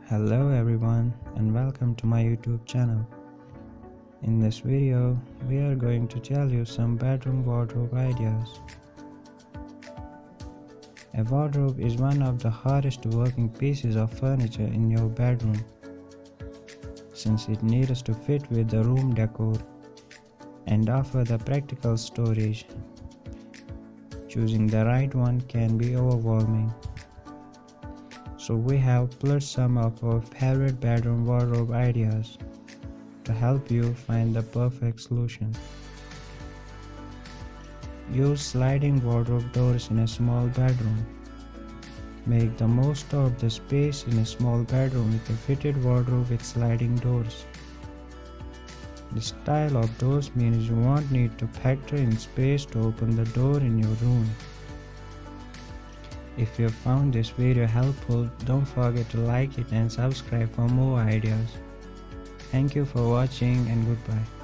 Hello everyone and welcome to my YouTube channel. In this video, we are going to tell you some bedroom wardrobe ideas. A wardrobe is one of the hardest working pieces of furniture in your bedroom, since it needs to fit with the room decor and offer the practical storage. Choosing the right one can be overwhelming. So we have pulled some of our favorite bedroom wardrobe ideas to help you find the perfect solution. Use sliding wardrobe doors in a small bedroom. Make the most of the space in a small bedroom with a fitted wardrobe with sliding doors. The style of doors means you won't need to factor in space to open the door in your room. If you found this video helpful, don't forget to like it and subscribe for more ideas. Thank you for watching and goodbye.